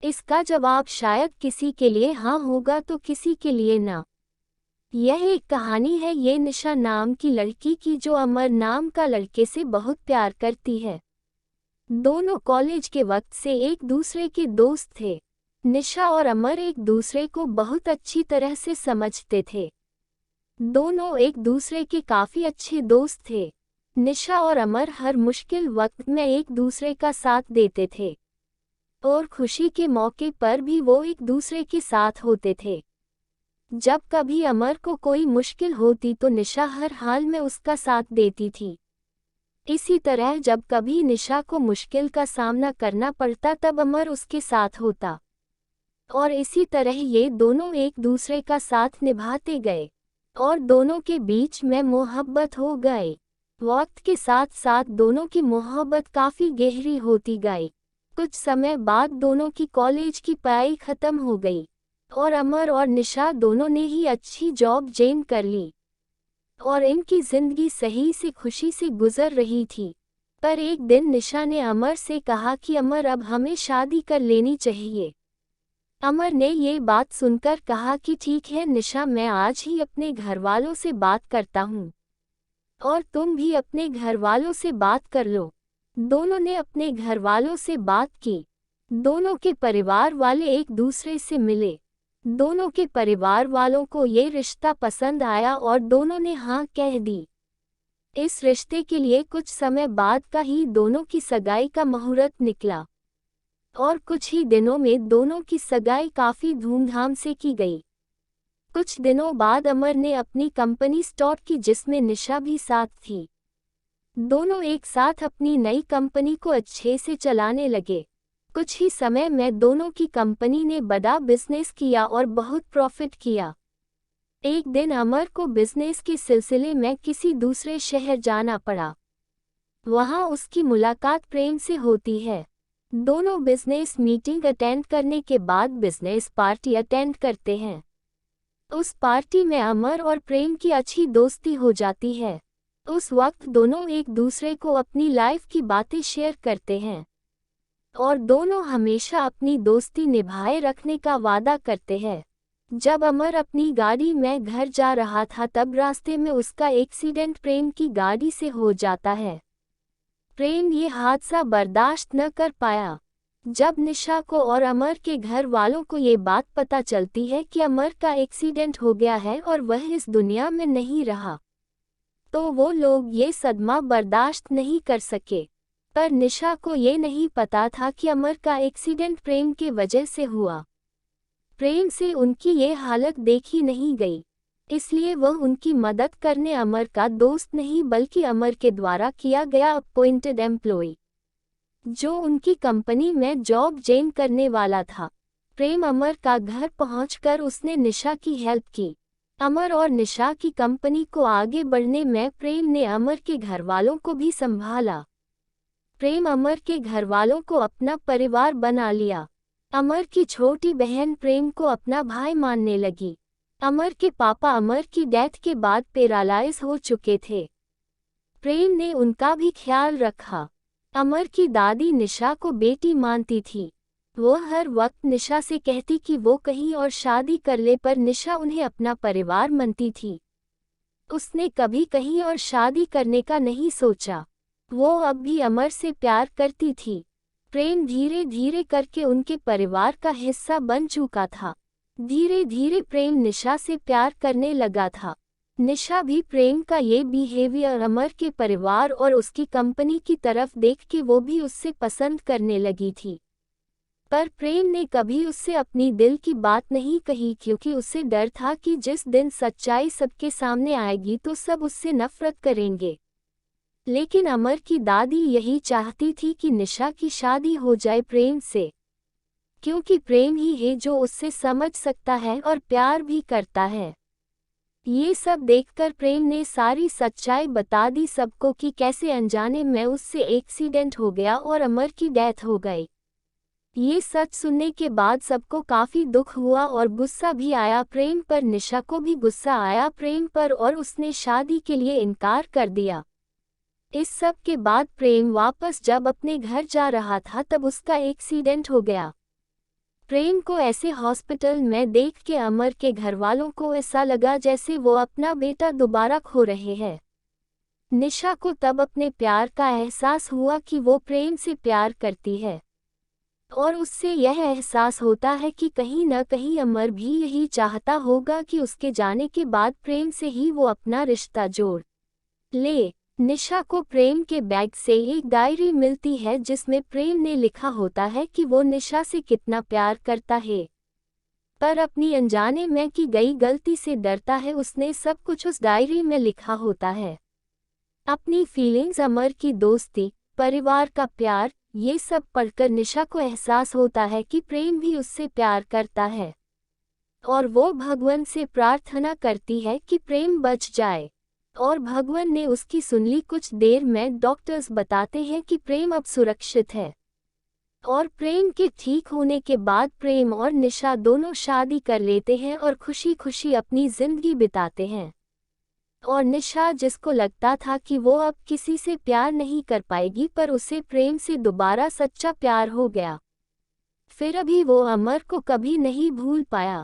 इसका जवाब शायद किसी के लिए हाँ होगा तो किसी के लिए ना। यह एक कहानी है ये निशा नाम की लड़की की जो अमर नाम का लड़के से बहुत प्यार करती है। दोनों कॉलेज के वक्त से एक दूसरे के दोस्त थे। निशा और अमर एक दूसरे को बहुत अच्छी तरह से समझते थे। दोनों एक दूसरे के काफी अच्छे दोस्त थे। निशा और अमर हर मुश्किल वक्त में एक दूसरे का साथ देते थे और खुशी के मौके पर भी वो एक दूसरे के साथ होते थे। जब कभी अमर को कोई मुश्किल होती तो निशा हर हाल में उसका साथ देती थी। इसी तरह जब कभी निशा को मुश्किल का सामना करना पड़ता तब अमर उसके साथ होता और इसी तरह ये दोनों एक दूसरे का साथ निभाते गए और दोनों के बीच में मोहब्बत हो गई। वक्त के साथ साथ दोनों की मोहब्बत काफी गहरी होती गई। कुछ समय बाद दोनों की कॉलेज की पढ़ाई खत्म हो गई और अमर और निशा दोनों ने ही अच्छी जॉब ज्वाइन कर ली और इनकी जिंदगी सही से खुशी से गुजर रही थी। पर एक दिन निशा ने अमर से कहा कि अमर अब हमें शादी कर लेनी चाहिए। अमर ने ये बात सुनकर कहा कि ठीक है निशा, मैं आज ही अपने घरवालों से बात करता हूँ और तुम भी अपने घरवालों से बात कर लो। दोनों ने अपने घरवालों से बात की। दोनों के परिवार वाले एक दूसरे से मिले। दोनों के परिवार वालों को ये रिश्ता पसंद आया और दोनों ने हाँ कह दी। इस रिश्ते के लिए कुछ समय बाद का ही दोनों की सगाई का मुहूर्त निकला और कुछ ही दिनों में दोनों की सगाई काफी धूमधाम से की गई। कुछ दिनों बाद अमर ने अपनी कंपनी स्टार्ट की जिसमें निशा भी साथ थी। दोनों एक साथ अपनी नई कंपनी को अच्छे से चलाने लगे। कुछ ही समय में दोनों की कंपनी ने बड़ा बिजनेस किया और बहुत प्रॉफिट किया। एक दिन अमर को बिजनेस के सिलसिले में किसी दूसरे शहर जाना पड़ा। वहां उसकी मुलाकात प्रेम से होती है। दोनों बिजनेस मीटिंग अटेंड करने के बाद बिजनेस पार्टी अटेंड करते हैं। उस पार्टी में अमर और प्रेम की अच्छी दोस्ती हो जाती है। उस वक्त दोनों एक दूसरे को अपनी लाइफ की बातें शेयर करते हैं और दोनों हमेशा अपनी दोस्ती निभाए रखने का वादा करते हैं। जब अमर अपनी गाड़ी में घर जा रहा था तब रास्ते में उसका एक्सीडेंट प्रेम की गाड़ी से हो जाता है। प्रेम ये हादसा बर्दाश्त न कर पाया। जब निशा को और अमर के घर वालों को ये बात पता चलती है कि अमर का एक्सीडेंट हो गया है और वह इस दुनिया में नहीं रहा, तो वो लोग ये सदमा बर्दाश्त नहीं कर सके। पर निशा को ये नहीं पता था कि अमर का एक्सीडेंट प्रेम के वजह से हुआ। प्रेम से उनकी ये हालत देखी नहीं गई, इसलिए वह उनकी मदद करने अमर का दोस्त नहीं बल्कि अमर के द्वारा किया गया अपॉइंटेड एम्प्लॉय जो उनकी कंपनी में जॉब ज्वाइन करने वाला था। प्रेम अमर का घर पहुंचकर उसने निशा की हेल्प की। अमर और निशा की कंपनी को आगे बढ़ने में प्रेम ने अमर के घरवालों को भी संभाला। प्रेम अमर के घरवालों को अपना परिवार बना लिया। अमर की छोटी बहन प्रेम को अपना भाई मानने लगी। अमर के पापा अमर की डेथ के बाद पैरालाइज हो चुके थे। प्रेम ने उनका भी ख्याल रखा। अमर की दादी निशा को बेटी मानती थी। वो हर वक्त निशा से कहती कि वो कहीं और शादी कर ले, पर निशा उन्हें अपना परिवार मानती थी। उसने कभी कहीं और शादी करने का नहीं सोचा। वो अब भी अमर से प्यार करती थी। प्रेम धीरे धीरे करके उनके परिवार का हिस्सा बन चुका था। धीरे धीरे प्रेम निशा से प्यार करने लगा था। निशा भी प्रेम का ये बिहेवियर अमर के परिवार और उसकी कंपनी की तरफ देख के वो भी उससे पसंद करने लगी थी। पर प्रेम ने कभी उससे अपनी दिल की बात नहीं कही, क्योंकि उसे डर था कि जिस दिन सच्चाई सबके सामने आएगी तो सब उससे नफरत करेंगे। लेकिन अमर की दादी यही चाहती थी कि निशा की शादी हो जाए प्रेम से, क्योंकि प्रेम ही है जो उससे समझ सकता है और प्यार भी करता है। ये सब देखकर प्रेम ने सारी सच्चाई बता दी सबको कि कैसे अनजाने में उससे एक्सीडेंट हो गया और अमर की डेथ हो गई। ये सच सुनने के बाद सबको काफी दुख हुआ और गुस्सा भी आया प्रेम पर। निशा को भी गुस्सा आया प्रेम पर और उसने शादी के लिए इनकार कर दिया। इस सब के बाद प्रेम वापस जब अपने घर जा रहा था तब उसका एक्सीडेंट हो गया। प्रेम को ऐसे हॉस्पिटल में देख के अमर के घरवालों को ऐसा लगा जैसे वो अपना बेटा दोबारा खो रहे हैं। निशा को तब अपने प्यार का एहसास हुआ कि वो प्रेम से प्यार करती है, और उससे यह एहसास होता है कि कहीं न कहीं अमर भी यही चाहता होगा कि उसके जाने के बाद प्रेम से ही वो अपना रिश्ता जोड़ ले। निशा को प्रेम के बैग से एक डायरी मिलती है जिसमें प्रेम ने लिखा होता है कि वो निशा से कितना प्यार करता है, पर अपनी अनजाने में की गई गलती से डरता है। उसने सब कुछ उस डायरी में लिखा होता है, अपनी फीलिंग्स, अमर की दोस्ती, परिवार का प्यार। ये सब पढ़कर निशा को एहसास होता है कि प्रेम भी उससे प्यार करता है, और वो भगवान से प्रार्थना करती है कि प्रेम बच जाए, और भगवान ने उसकी सुन ली। कुछ देर में डॉक्टर्स बताते हैं कि प्रेम अब सुरक्षित है, और प्रेम के ठीक होने के बाद प्रेम और निशा दोनों शादी कर लेते हैं और खुशी खुशी अपनी जिंदगी बिताते हैं। और निशा, जिसको लगता था कि वो अब किसी से प्यार नहीं कर पाएगी, पर उसे प्रेम से दोबारा सच्चा प्यार हो गया। फिर अभी वो अमर को कभी नहीं भूल पाया।